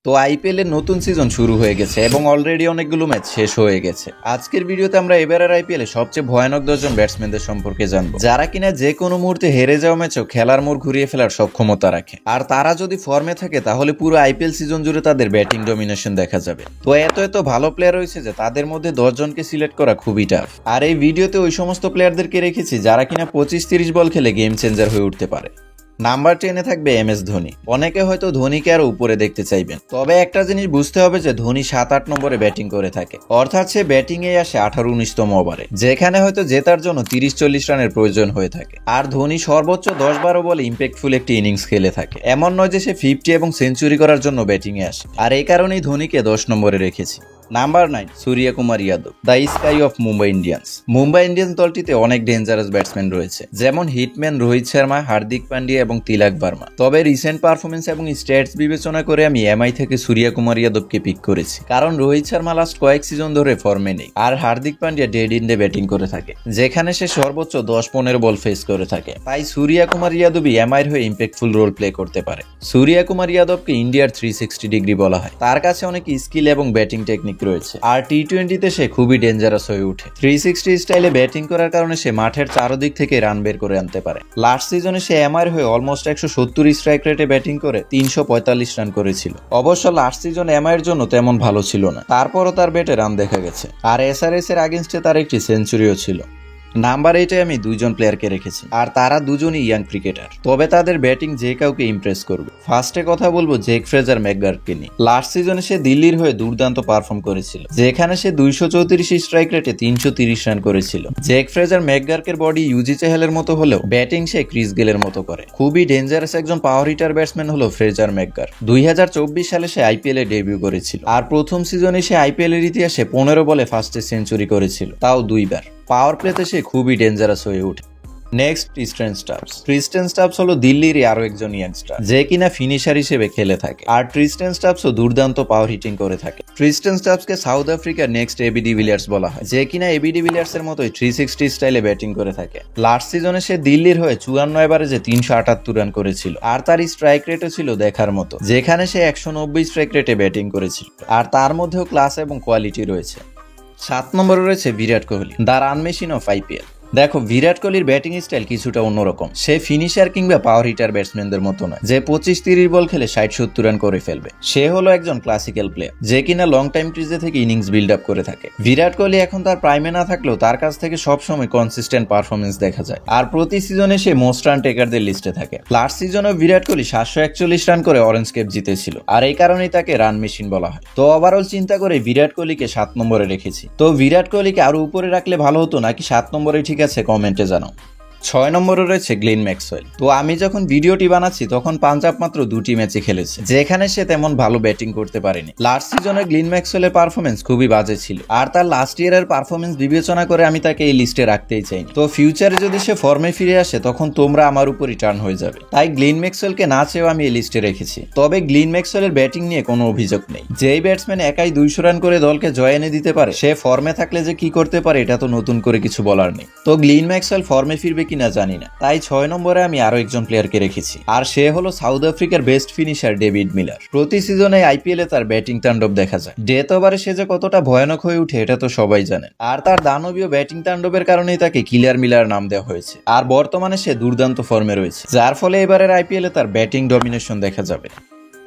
তো আইপিএল এর নতুন সিজন শুরু হয়ে গেছে এবং অলরেডি অনেকগুলো ম্যাচ শেষ হয়ে গেছে। আজকের ভিডিওতে আমরা এবারের আইপিএল এ সবচেয়ে ভয়ানক 10 জন ব্যাটসম্যানদের সম্পর্কে জানবো, যারা কিনা যে কোনো মুহূর্তে হেরে যাওয়া ম্যাচও খেলার মোড় ঘুরিয়ে ফেলার সক্ষমতা রাখে। আর তারা যদি ফর্মে থাকে তাহলে পুরো আইপিএল সিজন জুড়ে তাদের ব্যাটিং ডমিনেশন দেখা যাবে। তো এত ভালো প্লেয়ার রয়েছে যে তাদের মধ্যে 10 জনকে সিলেক্ট করা খুবই টাফ। আর এই ভিডিওতে ওই সমস্ত প্লেয়ারদেরকে রেখেছি যারা কিনা 25-30 বল খেলে গেম চেঞ্জার হয়ে উঠতে পারে। নাম্বার 10-এ থাকবে MS ধোনি। অনেকে হয়তো ধোনিকে আরো উপরে দেখতে চাইবেন, তবে একটা জিনিস বুঝতে হবে যে ধোনি 7-8 নম্বরে ব্যাটিং করে থাকে, অর্থাৎ সে ব্যাটিং এ আসে 18-19তম ওভারে, যেখানে হয়তো জেতার জন্য 30-40 রানের প্রয়োজন হয়ে থাকে। আর ধোনি সর্বোচ্চ 10-12 বলে ইম্প্যাক্টফুল একটি ইনিংস খেলে থাকে। এমন নয় যে সে 50 এবং সেঞ্চুরি করার জন্য ব্যাটিং এ আসে। আর এই কারণেই ধোনিকে 10 নম্বরে রেখেছি। Number 9, Suryakumar Yadav, the SKY of Mumbai Indians. Mumbai Indians দলটিতে অনেক ডেঞ্জারাস ব্যাটসম্যান রয়েছে, যেমন হিটম্যান রোহিত শর্মা, হার্দিক পান্ডিয়া এবং তিলক বর্মা। তবে রিসেন্ট পারফরমেন্স এবং স্ট্যাটস বিবেচনা করে আমি এমআই থেকে সূর্যকুমার যাদবকে পিক করেছি, কারণ রোহিত শর্মা লাস্ট কয়েক সিজন ধরে ফর্মে নেই, আর হার্দিক পান্ডিয়া ডেড ইন্ডে ব্যাটিং করে থাকে, যেখানে সে সর্বোচ্চ 10-15 বল ফেস করে থাকে। তাই সূর্যকুমার যাদবই এমআইয়ের হয়ে ইম্প্যাক্টফুল রোল প্লে করতে পারে। সূর্যকুমার যাদবকে ইন্ডিয়ার 360 ডিগ্রি বলা হয়। তার কাছে অনেক স্কিল এবং ব্যাটিং টেকনিক রয়েছে, আর টি-20তে সে খুবই ডেঞ্জারাস হয়ে ওঠে। 360 স্টাইলে ব্যাটিং করার কারণে সে মাঠের চারদিক থেকে রান বের করে আনতে পারে। লাস্ট সিজনে সে এমআইয়ের হয়ে অলমোস্ট 170 স্ট্রাইক রেটে ব্যাটিং করে 345 রান করেছিল। অবশ্য লাস্ট সিজন এমআইয়ের জন্য তেমন ভালো ছিল না, তারপরও তার ব্যাটে রান দেখা গেছে, আর এসআরএস এর আগেনস্টে তার একটি সেঞ্চুরিও ছিল। নাম্বার 8-এ আমি 2 জন প্লেয়ারকে রেখেছি, আর তারা দুজনই ইয়াং ক্রিকেটার, তবে তাদের ব্যাটিং যে কাউকে ইমপ্রেস করবে। ফার্স্টে কথা বলবো জেক ফ্রেজার ম্যাকগার্থকে নিয়ে। লাস্ট সিজনে সে দিল্লির হয়ে দুর্দান্ত পারফর্ম করেছিল, যেখানে সে 234 স্ট্রাইক রেটে 330 রান করেছিল। জেক ফ্রেজার ম্যাকগার্থের বডি ইউজি চেহালের মতো হলেও ব্যাটিং সে ক্রিস গেলের মতো করে। খুবই ডেঞ্জারাস একজন পাওয়ার হিটার ব্যাটসম্যান হলো ফ্রেজার ম্যাকগার্থ। 2024 সালে সে আইপিএল এ ডেবিউ করেছিল, আর প্রথম সিজনে সে আইপিএল এর ইতিহাসে 15 বলে ফার্স্টে সেঞ্চুরি করেছিল, তাও 2 বার। পাওয়ার প্লেতে সে খুবই ডেঞ্জারাস হয়ে ওঠে। নেক্সট, ট্রিস্টেন স্টাবস হলো দিল্লির আরো একজন ইয়াংস্টার, যে কিনা ফিনিশার হিসেবে খেলে থাকে, আর ট্রিস্টেন স্টাবসও দুর্দান্ত পাওয়ার হিটিং করে থাকে। ট্রিস্টেন স্টাবসকে সাউথ আফ্রিকার নেক্সট এবি ডিভিলিয়ার্স বলা হয়, যে কিনা এবি ডিভিলিয়ার্স এর মতোই 360 স্টাইলে ব্যাটিং করে থাকে। লাস্ট সিজনে সে দিল্লির হয়ে 54 এভারেজে 378 রান করেছিল, আর তার স্ট্রাইক রেটও ছিল দেখার মতো, যেখানে সে 190 স্ট্রাইক রেটে ব্যাটিং করেছিল, আর তার মধ্যেও ক্লাস এবং কোয়ালিটি রয়েছে। 7 নম্বরে রয়েছে Virat Kohli, the run machine of IPL. দেখো, বিরাট কোহলির ব্যাটিং স্টাইল কিছুটা অন্যরকম। সে ফিনিশার কিংবা পাওয়ার হিটার ব্যাটসম্যানদের মতো নয়, যে 25-30 বল খেলে 60-70 রান করে ফেলবে। সে হলো একজন ক্লাসিক্যাল প্লেয়ার, যে কিনা লং টাইম ক্রিজে থেকে ইনিংস বিল্ড আপ করে থাকে। বিরাট কোহলি এখন তার প্রাইমে না থাকলেও তার কাছ থেকে সবসময় কনসিস্টেন্ট পারফরমেন্স দেখা যায়, আর প্রতি সিজনে সে মোস্ট রান টেকারদের লিস্টে থাকে। লাস্ট সিজনে বিরাট কোহলি 741 রান করে অরেঞ্জ ক্যাপ জিতেছিল, আর এই কারণেই তাকে রান মেশিন বলা হয়। তো ওভারঅল চিন্তা করে বিরাট কোহলিকে 7 নম্বরে রেখেছি। তো বিরাট কোহলিকে আরো উপরে রাখলে ভালো হতো নাকি 7 নম্বরে ঠিক আছে, কমেন্টে জানাও। 6 নম্বরে রয়েছে গ্লেন ম্যাক্সওয়েল। তো আমি যখন ভিডিওটি বানাচ্ছি তখন পাঞ্জাব মাত্র 2টি ম্যাচে খেলেছে, যেখানে সে তেমন ভালো ব্যাটিং করতে পারেনি। লাস্ট সিজনে গ্লেন ম্যাক্সওয়েলের পারফরমেন্স খুবই বাজে ছিল, আর তার লাস্ট ইয়ারের পারফরমেন্স বিবেচনা করে আমি তাকে এই লিস্টে রাখতেই চাইনি। তো ফিউচারে যদি সে ফর্মে ফিরে আসে তখন তোমরা আমার উপরই টার্ন হয়ে যাবে, তাই গ্লেন ম্যাক্সওয়েলকে না চেয়েও আমি এই লিস্টে রেখেছি। তবে গ্লেন ম্যাক্সওয়েলের ব্যাটিং নিয়ে কোনো অভিযোগ নেই। যেই ব্যাটসম্যান একাই 200 রান করে দলকে জয় এনে দিতে পারে, সে ফর্মে থাকলে যে কি করতে পারে এটা তো নতুন করে কিছু বলার নেই। তো গ্লেন ম্যাক্সওয়েল ফর্মে ফিরবে কিনা জানি না, তাই 6 নম্বরে আমি আরো একজন প্লেয়ারকে রেখেছি, আর সে হলো সাউথ আফ্রিকার বেস্ট ফিনিশার ডেভিড মিলার। প্রতি সিজনে আইপিএল এ তার ব্যাটিং তাণ্ডব দেখা যায়। ডেথ ওভারে সে যে কতটা ভয়ানক হয়ে উঠে এটা তো সবাই জানেন, আর তার দানবীয় ব্যাটিং তাণ্ডবের কারণেই তাকে কিলার মিলার নাম দেওয়া হয়েছে। আর বর্তমানে সে দুর্দান্ত ফর্মে রয়েছে, যার ফলে এবারের আইপিএল এ তার ব্যাটিং ডমিনেশন দেখা যাবে।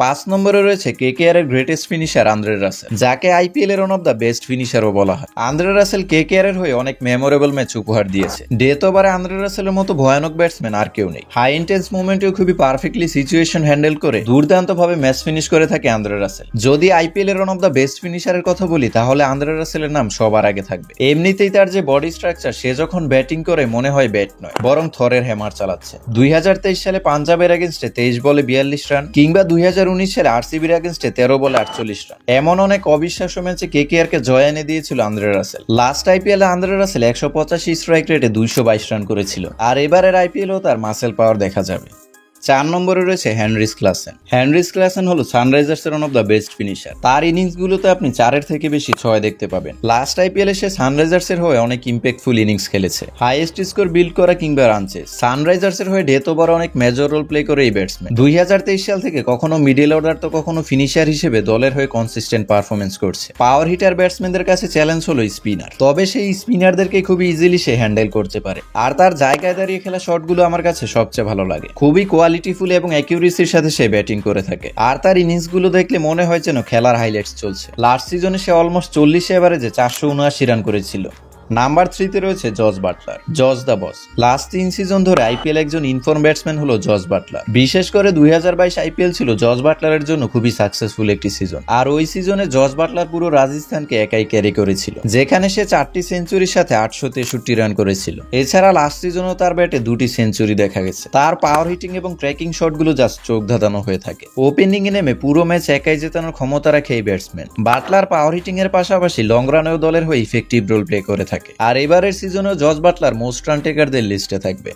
5 নম্বরে রয়েছে কেকেআর এর গ্রেটেস্ট ফিনিশার আন্দ্রে রাসেল, যাকে আইপিএল এর ওয়ান অফ দ্য বেস্ট ফিনিশারও বলা হয়। আন্দ্রে রাসেল কেকেআর এর হয়ে অনেক মেমোরেবল ম্যাচ উপহার দিয়েছে। ডেথ ওভারে আন্দ্রে রাসেলের মতো ভয়ানক ব্যাটসম্যান আর কেউ নেই। হাই ইন্টেন্স মুভমেন্টেও খুবই পারফেক্টলি সিচুয়েশন হ্যান্ডেল করে দুর্দান্ত ভাবে ম্যাচ ফিনিশ করে থাকে আন্দ্রে রাসেল। যদি আইপিএল এর ওয়ান অফ দ্য বেস্ট ফিনিশারের কথা বলি তাহলে আন্দ্রে রাসেলের নাম সবার আগে থাকবে। এমনিতেই তার যে বডি স্ট্রাকচার, সে যখন ব্যাটিং করে মনে হয় ব্যাট নয় বরং থরের হ্যামার চালাচ্ছে। 2023 সালে পাঞ্জাবের এগেইনস্টে 23 বলে 42 রান, কিংবা 2019 সালে আরসিবি এগেইনস্টে 13 বলে 48 রান। এমন অনেক অবিশ্বাস্য ম্যাচে কেকেআর কে জয় এনে দিয়েছিল আন্দ্রে রাসেল। লাস্ট আইপিএল এ আন্দ্রে রাসেল 185 স্ট্রাইক রেটে 222 রান করেছিল, আর এবারের আইপিএল ও তার মাসেল পাওয়ার দেখা যাবে। 4 নম্বরে রয়েছে হেনরিস ক্লাসেন। হেনরিস ক্লাসেন হলো সানরাইজার্সের one of the best finisher. তার ইনিংসগুলোতে আপনি 4-এর থেকে বেশি 6 দেখতে পাবেন। লাস্ট আইপিএলে সে সানরাইজার্সের হয়ে অনেক ইম্প্যাক্টফুল ইনিংস খেলেছে, হাইয়েস্ট স্কোর বিল্ড করা কিংবা রান চেস। সানরাইজার্সের হয়ে ডেথ ওভারে অনেক মেজর রোল প্লে করে এই ব্যাটসম্যান। 2023 সাল থেকে কখনো মিডল অর্ডার তো কখনো ফিনিশার হিসেবে দলের হয়ে কনসিস্টেন্ট পারফরমেন্স করছে। পাওয়ার হিটার ব্যাটসম্যানদের কাছে চ্যালেঞ্জ হলো স্পিনার, তবে সেই স্পিনারদেরকে খুবই ইজিলি সে হ্যান্ডেল করতে পারে। আর তার জায়গায় দাঁড়িয়ে খেলা শটগুলো আমার কাছে সবচেয়ে ভালো লাগে। খুবই কোয়ালিটিফুল এবং অ্যাকিউরেসির সাথে সে ব্যাটিং করে থাকে। আর তার ইনিংসগুলো দেখলে মনে হয় যেন খেলার হাইলাইটস চলছে। লাস্ট সিজনে সে অলমোস্ট 40 এভারেজে 479 রান করেছিল। নাম্বার 3-তে রয়েছে Jos Buttler, Jos the boss. Last 3 season ধরে আইপিএল একজন ইনফর্ম ব্যাটসম্যান হলো জস বাটলার। বিশেষ করে 2022 আইপিএল ছিল জস বাটলারের জন্য খুবই সাকসেসফুল একটি সিজন। আর ওই সিজনে জস বাটলার পুরো রাজস্থানকে একাই ক্যারি করেছিল, যেখানে সে 4টি সেঞ্চুরির সাথে 863 রান করেছিল। এছাড়া লাস্ট সিজনেও তার ব্যাটে 2টি সেঞ্চুরি দেখা গেছে। তার পাওয়ার হিটিং এবং ট্র্যাকিং শটগুলো জাস্ট চোখ ধাঁধানো হয়ে থাকে। ওপেনিং এ নেমে পুরো ম্যাচ একাই জেতানোর ক্ষমতা রাখে এই ব্যাটসম্যান। বাটলার পাওয়ার হিটিং এর পাশাপাশি লং রানেও দলের হয়ে ইফেক্টিভ রোল প্লে করে থাকে। আর এবারের সিজনেও জস বাটলার মোস্ট রান টেকারদের লিস্টে থাকবে।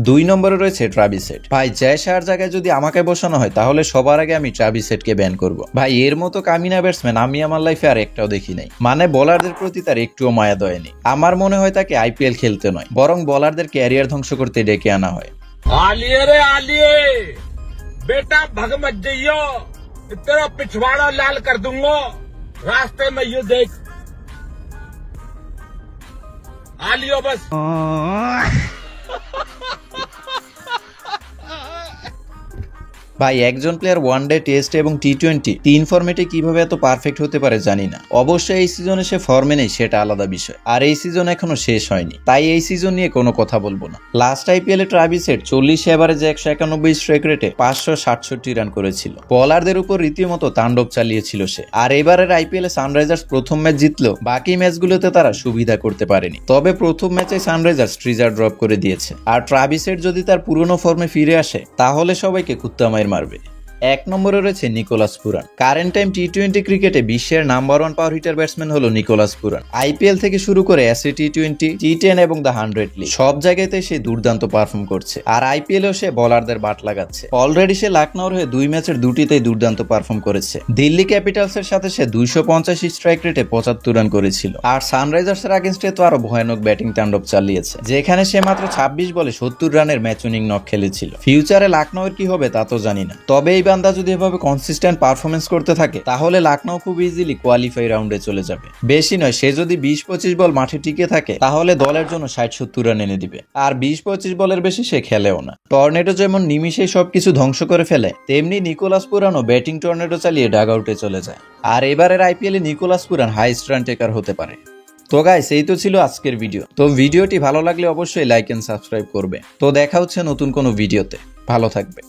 2 নম্বরে রয়েছে ট্রাভিস হেড। ভাই জয় শাহর জায়গায় যদি আমাকে বসানো হয় তাহলে সবার আগে আমি ট্রাভিস হেডকে ব্যান করব। ভাই এর মতো কামিনা ব্যাটসম্যান আমি আমার লাইফে আর একটাও দেখি নাই। মানে বোলারদের প্রতি তার একটুও মায়া দয়া নেই। আমার মনে হয় তাকে আইপিএল খেলতে নয়, বরং বোলারদের ক্যারিয়ার ধ্বংস করতে ডেকে আনা হয়। आलिए रे आलिए, बेटा भग मत जाइयो, तेरा पिछवाड़ा लाल कर दूंगा, रास्ते में ये देख आलियो बस। ভাই একজন প্লেয়ার ওয়ানডে, টেস্ট এবং টি20 তিন ফরম্যাটে কিভাবে এত পারফেক্ট হতে পারে জানি না। অবশ্যই এই সিজনে সে ফর্মে নেই সেটা আলাদা বিষয়, আর এই সিজন এখনো শেষ হয়নি, তাই এই সিজন নিয়ে কোনো কথা বলবো না। লাস্ট আইপিএলে ট্রাভিস হেড 40 এভারেজে 191 স্ট্রাইক রেটে 567 রান করেছিল। বোলারদের উপর রীতিমতো তাণ্ডব চালিয়েছিল সে। আর এবারের আইপিএলে সানরাইজার্স প্রথম ম্যাচ জিতলেও বাকি ম্যাচগুলোতে তারা সুবিধা করতে পারেনি। তবে প্রথম ম্যাচে সানরাইজার্স ট্রিজার ড্রপ করে দিয়েছে। আর ট্রাভিস হেড যদি তার পুরনো ফর্মে ফিরে আসে তাহলে সবাইকে কুত্তা মারবে। 1 নম্বরে রয়েছে Nicholas Pooran. Current time T20 ক্রিকেটে বিশ্বের নাম্বার 1 পাওয়ার হিটার ব্যাটসম্যান হলো নিকোলাস পুরান। আইপিএল থেকে শুরু করে এসএ টি20, টি10 এবং দ্য 100 লিগ সব জায়গাতে সে দুর্দান্ত পারফর্ম করছে। আর আইপিএলেও সে বোলারদের বাট লাগাচ্ছে। অলরেডি সে লখনউর হয়ে 2 ম্যাচের 2টিতেই দুর্দান্ত পারফর্ম করেছে। দিল্লি ক্যাপিটালসের সাথে সে 285 স্ট্রাইক রেটে 75 রান করেছিল। আর সানরাইজার্সের আগেন্স্টে তো আরো ভয়ানক ব্যাটিং তাণ্ডব চালিয়েছে, যেখানে সে মাত্র 26 বলে 70 রানের ম্যাচ উইনিং নক খেলেছিল। ফিউচারে লখনউয়ের কি হবে তা তো জানি না, তবে এই বান্দা যদি এভাবে কনসিস্টেন্ট পারফরমেন্স করতে থাকে তাহলে লখনউ খুব ইজিলি কোয়ালিফাই রাউন্ডে চলে যাবে। বেশি নয়, সে যদি 20-25 বল মাঠে টিকে থাকে তাহলে দলের জন্য 60-70 রান এনে দিবে। আর 20-25 বলের বেশি সে খেলেও না। টর্নেডো যেমন নিমিশেই সবকিছু ধ্বংস করে ফেলে, তেমনি নিকোলাস পুরানও ব্যাটিং টর্নেডো চালিয়ে ডাগ আউটে চলে যায়। আর এবারের আইপিএলে Nicholas Pooran highest run taker হতে পারে। তো গাইস এই তো ছিল আজকের ভিডিও। তো ভিডিওটি ভালো লাগলে অবশ্যই লাইক এন্ড সাবস্ক্রাইব করবে। তো দেখা হচ্ছে নতুন কোনো ভিডিওতে। ভালো থাকবে।